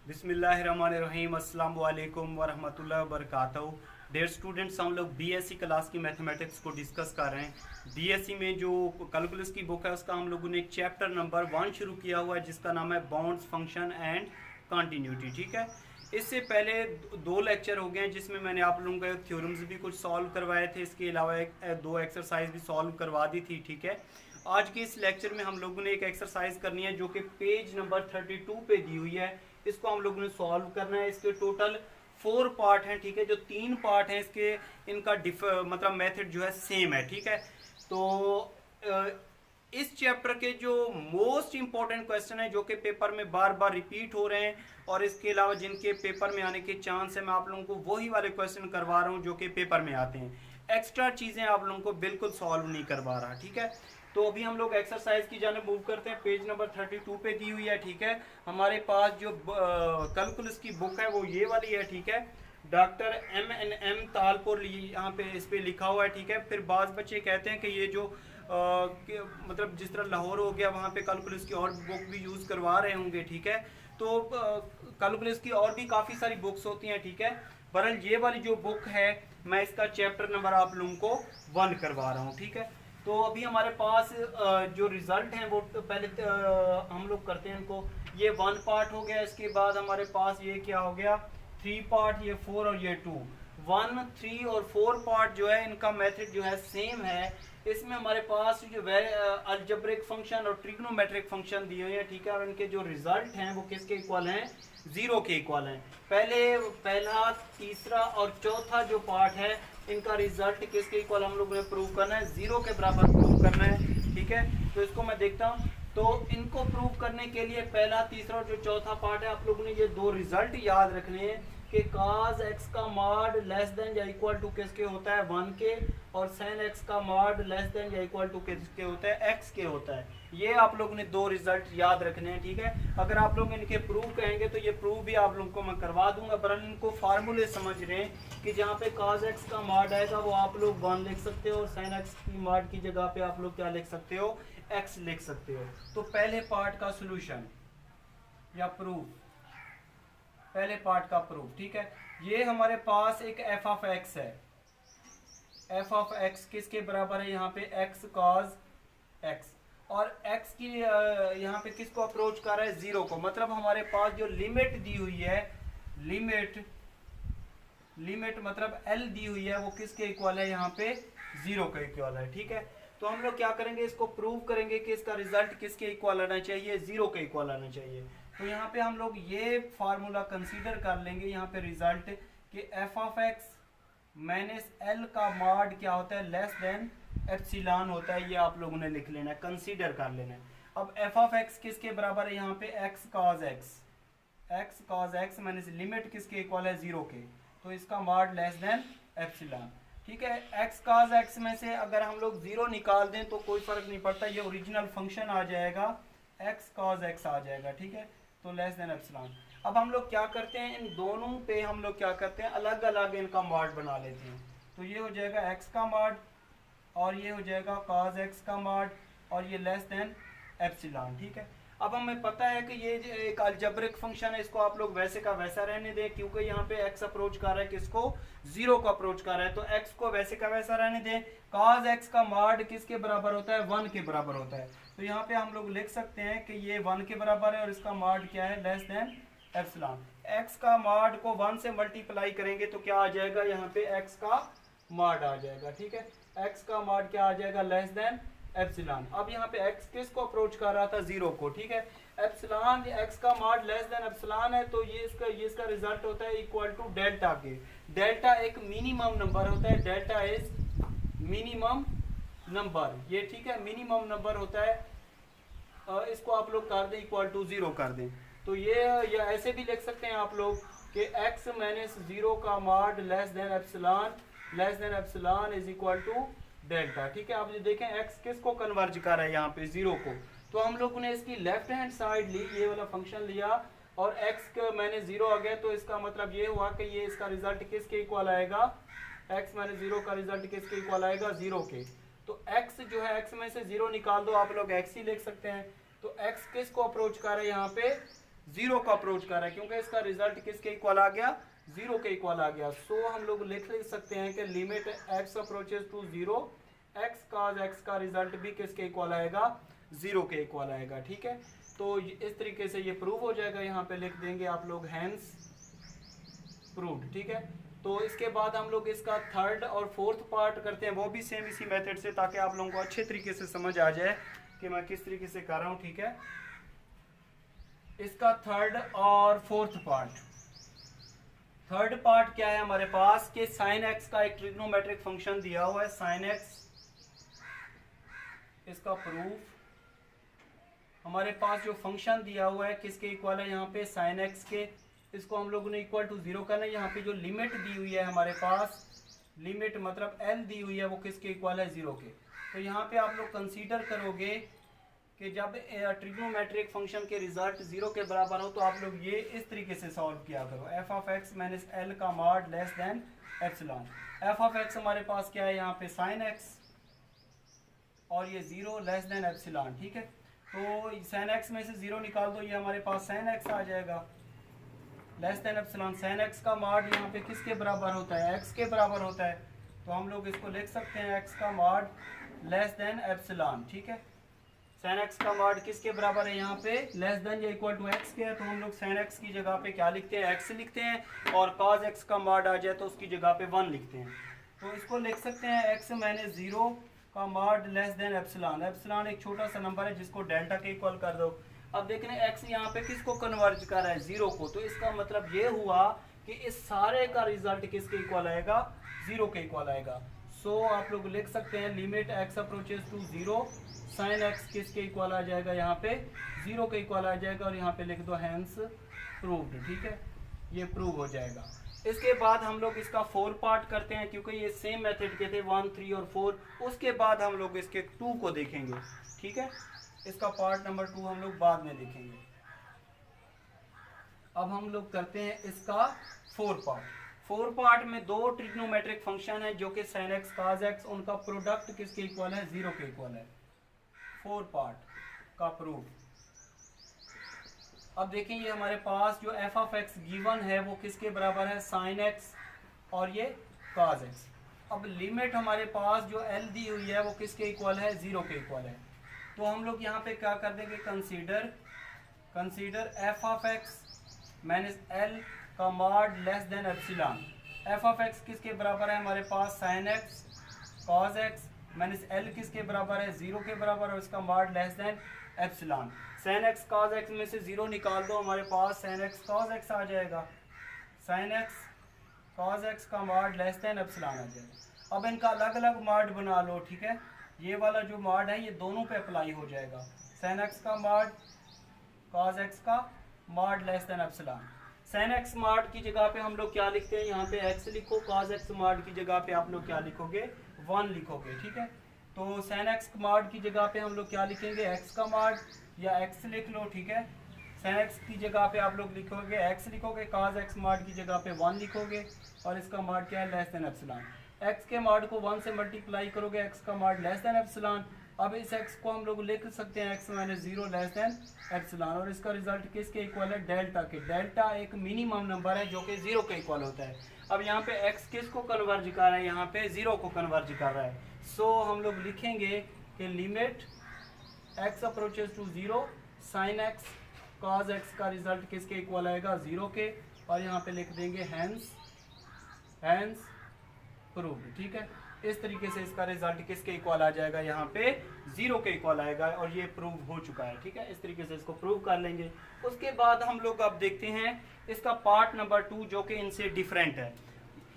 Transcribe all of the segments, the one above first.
बिस्मिल्लाहिर्रहमानिर्रहीम अस्सलाम वालेकुम वरहमतुल्लाहि वबरकातुहू। डेयर स्टूडेंट्स, हम लोग बीएससी क्लास की मैथमेटिक्स को डिस्कस कर रहे हैं। बीएससी में जो कैलकुलस की बुक है उसका हम लोगों ने एक चैप्टर नंबर 1 शुरू किया हुआ है जिसका नाम है बाउंड्स फंक्शन एंड कंटिन्यूटी। ठीक है, इससे पहले दो लेक्चर हो गए हैं जिसमें मैंने आप लोगों को थ्योरम्स भी कुछ सॉल्व करवाए थे, इसके अलावा दो एक्सरसाइज भी सॉल्व करवा दी थी। ठीक है, आज के इस लेक्चर में हम लोगों ने एक एक्सरसाइज करनी है जो कि पेज नंबर 32 पे दी हुई है। इसको हम लोगों ने सॉल्व करना है। इसके टोटल 4 पार्ट हैं। ठीक है, जो 3 पार्ट हैं इसके, इनका मतलब मेथड जो है सेम है। ठीक है, तो इस चैप्टर के जो मोस्ट इंपॉर्टेंट क्वेश्चन है जो कि पेपर में बार बार रिपीट हो रहे हैं और इसके अलावा जिनके पेपर में आने के चांस है, मैं आप लोगों को वही वाले क्वेश्चन करवा रहा हूँ जो कि पेपर में आते हैं। एक्स्ट्रा चीज़ें आप लोगों को बिल्कुल सॉल्व नहीं करवा रहा। ठीक है, तो अभी हम लोग एक्सरसाइज की जाने मूव करते हैं। पेज नंबर 32 पे दी हुई है। ठीक है, हमारे पास जो कैलकुलस की बुक है वो ये वाली है। ठीक है, डॉक्टर M तालपुर यहाँ पे इस पे लिखा हुआ है। ठीक है, फिर बाज़ बच्चे कहते हैं कि ये जो मतलब जिस तरह लाहौर हो गया वहाँ पे कैलकुलस की और बुक भी यूज़ करवा रहे होंगे। ठीक है, तो कैलकुलस की और भी काफ़ी सारी बुक्स होती हैं। ठीक है, बहरहाल ये वाली जो बुक है मैं इसका चैप्टर नंबर आप लोगों को 1 करवा रहा हूँ। ठीक है, तो अभी हमारे पास जो रिजल्ट हैं वो पहले हम लोग करते हैं इनको। ये 1 पार्ट हो गया, इसके बाद हमारे पास ये क्या हो गया 3 पार्ट, ये 4 और ये 2। 1, 3 और 4 पार्ट जो है इनका मेथड जो है सेम है। इसमें हमारे पास जो अलजेब्रिक फंक्शन और ट्रिग्नोमेट्रिक फंक्शन दिए हुए हैं। ठीक है, और इनके जो रिजल्ट हैं वो किसके इक्वल हैं, 0 के इक्वल हैं। पहला, तीसरा और चौथा जो पार्ट है इनका रिजल्ट किसके इक्वल हम लोग ने प्रूव करना है, 0 के बराबर प्रूव करना है। ठीक है, तो इसको मैं देखता हूँ। तो इनको प्रूव करने के लिए पहला, तीसरा और जो चौथा पार्ट है आप लोगों ने ये दो रिजल्ट याद रखने हैं कि cos x का मॉड लेस देन या इक्वल टू किसके होता है, 1 के, और sin x का मॉड लेस देन या इक्वल टू किसके होता है, x के होता है। ये आप लोगों ने दो रिजल्ट याद रखने हैं। ठीक है, अगर आप लोग इनके प्रूव कहेंगे तो ये प्रूव भी आप लोगों को मैं करवा दूंगा, पर इनको फार्मूले समझ रहे हैं कि जहाँ पे cos x का मॉड आएगा वो आप लोग 1 लिख सकते हो और sin x की मॉड की जगह पे आप लोग क्या लिख सकते हो, x लिख सकते हो। तो पहले पार्ट का सोल्यूशन या प्रूफ, पहले पार्ट का प्रूफ। ठीक है, ये हमारे पास एक f ऑफ x है। f ऑफ x किसके बराबर है, यहाँ पे x cos x, और x की यहाँ पे किसको अप्रोच कर रहा है, 0 को। मतलब हमारे पास जो लिमिट दी हुई है, लिमिट मतलब L दी हुई है वो किसके इक्वल है, यहाँ पे 0 के इक्वल है। ठीक है, तो हम लोग क्या करेंगे, इसको प्रूव करेंगे कि इसका रिजल्ट किसके इक्वल आना चाहिए, 0 के इक्वल आना चाहिए। तो यहाँ पे हम लोग ये फार्मूला कंसीडर कर लेंगे यहाँ पे रिजल्ट कि f of x minus L का मॉड क्या होता है, लेस देन एप्सिलॉन होता है। ये आप लोगों ने लिख लेना है, कंसीडर कर लेना है। अब f ऑफ x किसके बराबर है, यहाँ पे x cos x minus limit किसके इक्वल है, 0 के, तो इसका मॉड लेस देन एप्सिलॉन। ठीक है, x cos x में से अगर हम लोग 0 निकाल दें तो कोई फर्क नहीं पड़ता, ये ओरिजिनल फंक्शन आ जाएगा, x cos x आ जाएगा। ठीक है, तो लेस देन एप्सिलॉन। अब हम लोग क्या करते हैं, इन दोनों पे हम लोग क्या करते हैं, अलग अलग इनका मॉड बना लेते हैं। तो ये हो जाएगा x का मॉड और ये हो जाएगा cos x का मॉड और ये लेस देन एप्सिलॉन। ठीक है, अब हमें पता है कि ये एक अलजेब्रिक फंक्शन है, इसको आप लोग वैसे का वैसा रहने दें क्योंकि यहाँ पे x अप्रोच कर रहा है किसको, 0 को अप्रोच कर रहा है, तो x को वैसे का वैसा रहने दें। cos x का मॉड किसके बराबर होता है, 1 के बराबर होता है। तो यहाँ पे हम लोग लिख सकते हैं कि ये 1 के बराबर है और इसका मॉड क्या है, लेस देन एप्सिलॉन। x का मॉड को 1 से मल्टीप्लाई करेंगे तो क्या आ जाएगा, यहाँ पे x का मॉड आ जाएगा। ठीक है, x का मॉड क्या आ जाएगा, लेस देन एप्सिलॉन। अब यहाँ पे x किसको अप्रोच कर रहा था, 0 को। ठीक है, एप्सिलॉन x का मॉड लेस देन एप्सिलॉन है, तो ये इसका रिजल्ट होता है इक्वल टू डेल्टा के। डेल्टा एक मिनिमम नंबर होता है, डेल्टा इज मिनिमम नंबर, ये ठीक है मिनिमम नंबर होता है। इसको आप लोग कर दें इक्वल टू 0 कर दें, तो ये ऐसे भी लिख सकते हैं आप लोग कि x माइनस 0 का mod less than epsilon is equal to delta. ठीक है, आप ये देखें x किसको कन्वर्ज कर रहा है, यहाँ पे 0 को। तो हम लोगों ने इसकी लेफ्ट हैंड साइड ली, ये वाला फंक्शन लिया और x का मैंने 0 आ गया, तो इसका मतलब ये हुआ कि ये इसका रिजल्ट किसके इक्वल आएगा, x माइनस 0 का रिजल्ट किसके इक्वल आएगा, 0 के। तो x जो है x में से 0 निकाल दो, आप लोग x ही लिख सकते हैं। तो x किसको अप्रोच कर रहा है, यहाँ पे जीरो को अप्रोच कर रहा है, क्योंकि इसका रिजल्ट किसके इक्वल आ गया, जीरो के इक्वल आ गया। सो हम लोग लिख सकते हैं कि limit x approaches to zero, x cos x का रिजल्ट भी किसके इक्वल आएगा, जीरो के इक्वल आएगा। ठीक है, तो इस तरीके से ये प्रूव हो जाएगा, यहाँ पे लिख देंगे आप लोग हैंस प्रूव्ड। ठीक है, तो इसके बाद हम लोग इसका थर्ड और फोर्थ पार्ट करते हैं, वो भी सेम इसी मेथड से, ताकि आप लोगों को अच्छे तरीके से समझ आ जाए कि मैं किस तरीके से कर रहा हूँ। ठीक है, इसका थर्ड और फोर्थ पार्ट, थर्ड पार्ट क्या है हमारे पास कि साइन एक्स का एक ट्रिग्नोमेट्रिक फंक्शन दिया हुआ है, साइन एक्स, इसका प्रूफ। हमारे पास जो फंक्शन दिया हुआ है किसके इक्वल है, यहाँ पे साइन एक्स के, इसको हम लोगों ने इक्वल टू जीरो करना है। यहाँ पे जो लिमिट दी हुई है हमारे पास, लिमिट मतलब एल दी हुई है, वो किसके इक्वल है, जीरो के। तो यहाँ पे आप लोग कंसीडर करोगे कि जब ट्रिग्नोमेट्रिक फंक्शन के रिजल्ट जीरो के बराबर हो तो आप लोग ये इस तरीके से सॉल्व किया करो, f of x minus l का mod less than epsilon. F of x हमारे पास क्या है यहाँ पे, साइन एक्स, और ये जीरो लेस देन एप्सिलॉन। ठीक है, तो साइन एक्स में से जीरो निकाल दो, ये हमारे पास साइन एक्स आ जाएगा less than epsilon. Sine x का मॉड यहाँ पे किसके बराबर होता है, एक्स के बराबर होता है, तो हम लोग इसको लिख सकते हैं एक्स का मॉड लेस देन एप्सिलॉन। ठीक है, साइन एक्स का मॉड किसके बराबर है, यहाँ पे लेस देन या इक्वल टू एक्स के है, तो हम लोग साइन एक्स की जगह पे क्या लिखते हैं, एक्स लिखते हैं, और कॉज एक्स का मॉड आ जाए तो उसकी जगह पे 1 लिखते हैं। तो इसको लिख सकते हैं एक्स माइनस जीरो का mod less than epsilon. Epsilon एक छोटा सा नंबर है जिसको डेल्टा के इक्वल कर दो। अब देखना एक्स यहाँ पे किसको कन्वर्ज कर रहा है, जीरो को, तो इसका मतलब ये हुआ कि इस सारे का रिजल्ट किसके इक्वल आएगा, जीरो के इक्वल आएगा। सो आप लोग लिख सकते हैं limit x approaches to zero, sine x किसके इक्वल आ जाएगा, यहाँ पे जीरो के इक्वल आ जाएगा, और यहाँ पे लिख दो हैंस प्रूव्ड। ठीक है, ये प्रूव हो जाएगा। इसके बाद हम लोग इसका 4 पार्ट करते हैं, क्योंकि ये सेम मेथड के थे 1, 3 और 4। उसके बाद हम लोग इसके 2 को देखेंगे। ठीक है, इसका पार्ट नंबर 2 हम लोग बाद में देखेंगे। अब हम लोग करते हैं इसका 4 पार्ट। 4 पार्ट में 2 ट्रिग्नोमेट्रिक फंक्शन है जो कि साइन एक्स काज एक्स, उनका प्रोडक्ट किसके इक्वल है, जीरो के इक्वल है। 4 पार्ट का प्रूफ। अब देखें ये हमारे पास जो एफ ऑफ एक्स गिवन है वो किसके बराबर है, साइन एक्स और ये काज एक्स। अब लिमिट हमारे पास जो एल दी हुई है वो किसके इक्वल है, जीरो के इक्वल है। तो हम लोग यहाँ पे क्या कर देंगे, consider f of x minus l का mod less than epsilon. F of x किसके बराबर है हमारे पास, sine x cos x minus l किसके बराबर है, जीरो के बराबर, और इसका mod less than epsilon. Sine x cos x में से जीरो निकाल दो, हमारे पास साइन एक्स कॉज एक्स आ जाएगा, साइन एक्स कॉज एक्स का मॉड लेस देन एप्सिलॉन आ जाएगा। अब इनका अलग अलग मॉड बना लो। ठीक है, ये वाला जो मॉड है ये दोनों पे अप्लाई हो जाएगा, साइन एक्स का मॉड कॉज एक्स का mod less than epsilon. Sine x mod की जगह पे हम लोग क्या लिखते हैं, यहाँ पे एक्स लिखो, कॉज एक्स मॉड की जगह पे आप लोग क्या लिखोगे, 1 लिखोगे। ठीक है, तो साइन एक्स मॉड की जगह पे हम लोग क्या लिखेंगे, एक्स का मॉड, या एक्स लिख लो। ठीक है, साइन एक्स की जगह पे आप लोग लिखोगे एक्स लिखोगे, कॉज एक्स मॉड की जगह पे 1 लिखोगे, और इसका मॉड क्या है, लेस देन एप्सिलॉन। एक्स के मॉड को 1 से मल्टीप्लाई करोगे, एक्स का मॉड लेस देन एप्सिलॉन। अब इस एक्स को हम लोग लिख सकते हैं x minus zero less than epsilon, और इसका रिजल्ट किसके इक्वल है, डेल्टा के। डेल्टा एक मिनिमम नंबर है जो कि जीरो के इक्वल होता है। अब यहाँ पे एक्स किसको कन्वर्ज कर रहा है, यहाँ पे जीरो को कन्वर्ज कर रहा है। सो हम लोग लिखेंगे कि limit x approaches to zero, sine x cos x का रिजल्ट किसके इक्वल आएगा, जीरो के, और यहाँ पे लिख देंगे हैंस प्रूव्ड। ठीक है, इस तरीके से इसका रिजल्ट किसके इक्वल आ जाएगा, यहाँ पे जीरो के इक्वल आएगा, और ये प्रूव हो चुका है। ठीक है, इस तरीके से इसको प्रूव कर लेंगे। उसके बाद हम लोग अब देखते हैं इसका पार्ट नंबर 2 जो कि इनसे डिफरेंट है।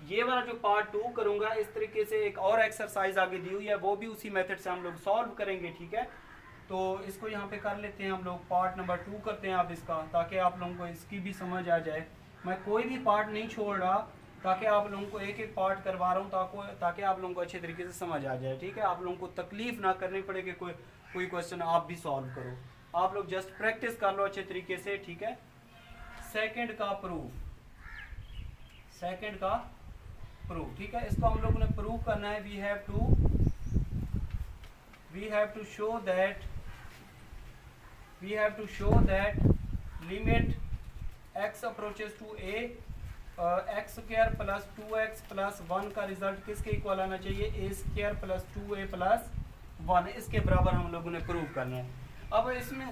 ये वाला जो पार्ट 2 करूंगा, इस तरीके से एक और एक्सरसाइज आगे दी हुई है, वो भी उसी मेथड से हम लोग सॉल्व करेंगे। ठीक है, तो इसको यहाँ पे कर लेते हैं हम लोग, पार्ट नंबर 2 करते हैं आप इसका, ताकि आप लोगों को इसकी भी समझ आ जाए। मैं कोई भी पार्ट नहीं छोड़ रहा, ताकि आप लोगों को एक एक पार्ट करवा रहा हूँ, ताकि आप लोगों को अच्छे तरीके से समझ आ जाए। ठीक है, आप लोगों को तकलीफ ना करनी पड़े कि कोई क्वेश्चन आप भी सॉल्व करो, आप लोग जस्ट प्रैक्टिस कर लो अच्छे तरीके से। ठीक है, सेकंड का प्रूफ। ठीक है, इसको हम लोगों ने प्रूव करना है। We have to show that limit x approaches to a, x square plus 2x plus 1 का रिजल्ट किसके इक्वल आना चाहिए, ए स्क्वायर प्लस 2a प्लस 1, इसके बराबर हम लोगों ने प्रूव करना है। अब इसमें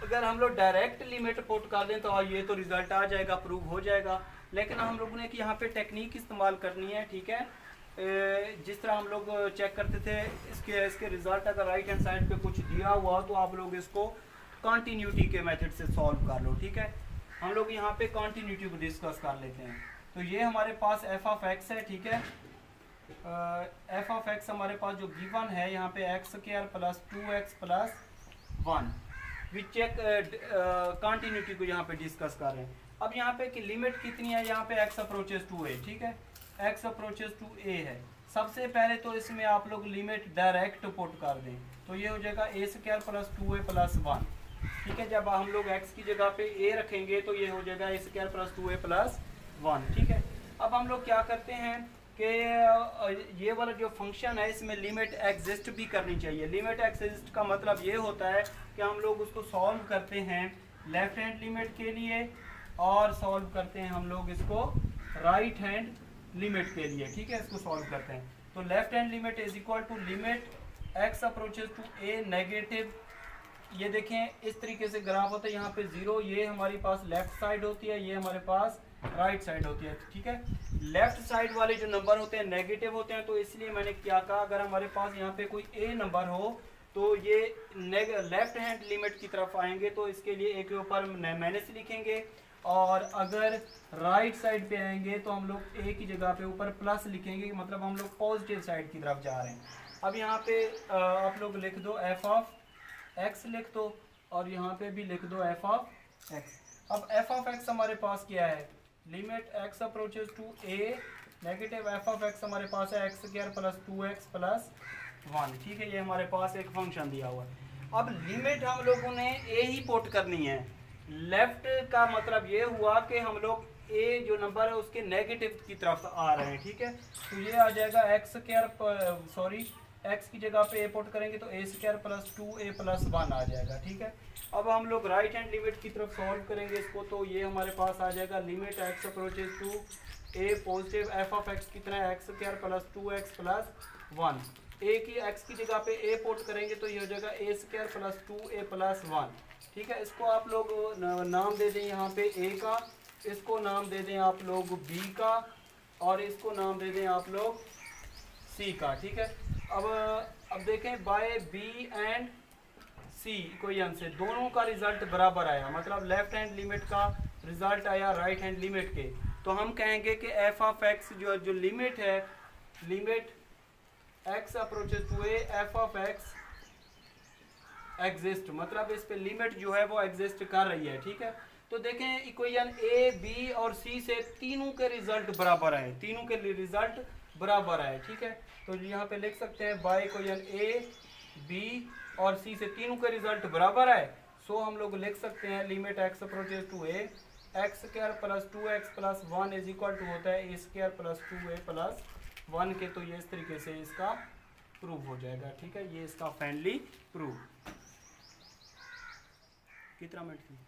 अगर हम लोग डायरेक्ट लिमिट पुट कर दें तो ये तो रिजल्ट आ जाएगा, प्रूव हो जाएगा। लेकिन हम लोगों ने कि यहाँ पे टेक्निक इस्तेमाल करनी है, ठीक है। जिस तरह हम लोग चेक करते थे इसके रिजल्ट अगर राइट हैंड साइड पे कुछ दिया हुआ तो आप लोग इसको कॉन्टीन्यूटी के मेथड से सॉल्व कर लो, ठीक है। हम लोग यहाँ पे कॉन्टीन्यूटी को डिस्कस कर लेते हैं। तो ये हमारे पास एफ ऑफ एक्स है, ठीक है। एफ ऑफ एक्स हमारे पास जो गिवन है यहाँ पे x square plus 2x plus 1, we check continuity को यहाँ पे डिस्कस कर रहे हैं। अब यहाँ पे कि लिमिट कितनी है, यहाँ पे x अप्रोचेस टू a, ठीक है, x अप्रोचेस टू a है। सबसे पहले तो इसमें आप लोग लिमिट डायरेक्ट पुट कर दें, तो ये हो जाएगा a square plus 2a plus 1, ठीक है। जब हम लोग x की जगह पे a रखेंगे तो ये हो जाएगा a square plus 2a plus 1, ठीक है। अब हम लोग क्या करते हैं कि ये वाला जो फंक्शन है इसमें लिमिट एग्जिस्ट भी करनी चाहिए। लिमिट एग्जिस्ट का मतलब ये होता है कि हम लोग उसको सॉल्व करते हैं लेफ्ट हैंड लिमिट के लिए और सॉल्व करते हैं हम लोग इसको राइट हैंड लिमिट के लिए, ठीक है। इसको सॉल्व करते हैं तो left hand limit is equal to limit x approaches to a negative, ये देखें इस तरीके से ग्राफ होता है। यहाँ पे 0 ये हमारी पास लेफ्ट साइड होती है, ये हमारे पास राइट साइड होती है, ठीक है। लेफ्ट साइड वाले जो नंबर होते हैं नेगेटिव होते हैं, तो इसलिए मैंने क्या कहा, अगर हमारे पास यहाँ पे कोई a नंबर हो तो ये लेफ्ट हैंड लिमिट की तरफ आएंगे तो इसके लिए a के ऊपर माइनस लिखेंगे, और अगर राइट साइड पे आएंगे तो हम लोग a की जगह पे ऊपर प्लस लिखेंगे, मतलब हम लोग पॉजिटिव साइड की तरफ जा रहे हैं। अब यहाँ पे आप लोग लिख दो f ऑफ x लिख दो, और यहाँ पे भी लिख दो f ऑफ x। अब f ऑफ x हमारे पास क्या है, limit x approaches to a negative f of x हमारे पास है x square plus 2x plus 1, ठीक है। ये हमारे पास एक फंक्शन दिया हुआ है। अब लिमिट हम लोगों ने a ही पुट करनी है। लेफ्ट का मतलब ये हुआ कि हम लोग a जो नंबर है उसके नेगेटिव की तरफ आ रहे हैं, ठीक है। तो ये आ जाएगा x स्क्वायर x की जगह पे a पुट करेंगे तो a square plus 2a plus 1 आ जाएगा, ठीक है। अब हम लोग राइट हैंड लिमिट की तरफ सॉल्व करेंगे इसको, तो ये हमारे पास आ जाएगा limit x approaches to a positive f of x कितना है x square plus 2x plus 1, a की x की जगह पे a पुट करेंगे तो ये हो जाएगा a square plus 2a plus 1, ठीक है। इसको आप लोग नाम दे दें यहाँ पे a का, इसको नाम दे दें आप लोग b का, और इसको नाम दे दें आप लोग c का, ठीक है। अब देखें by b and c equation से दोनों का रिजल्ट बराबर आया, मतलब लेफ्ट हैंड लिमिट का रिजल्ट आया राइट हैंड लिमिट के, तो हम कहेंगे कि f ऑफ x जो लिमिट है, limit x approaches to a f of x exist, मतलब इस पे लिमिट जो है वो एग्जिस्ट कर रही है, ठीक है। तो देखें इक्वेशन a b और c से तीनों के रिजल्ट बराबर आए, तीनों के रिजल्ट बराबर आए, ठीक है। तो यहाँ पे लिख सकते हैं बाय इक्वेशन a b और c से तीनों के रिजल्ट बराबर आए, सो हम लोग लिख सकते हैं limit x approaches to a x square plus 2x plus 1 is equal to होता है a square plus 2a plus 1 के। तो ये इस तरीके से इसका प्रूव हो जाएगा, ठीक है। ये इसका फाइनली प्रूव। कितना मिनट थी?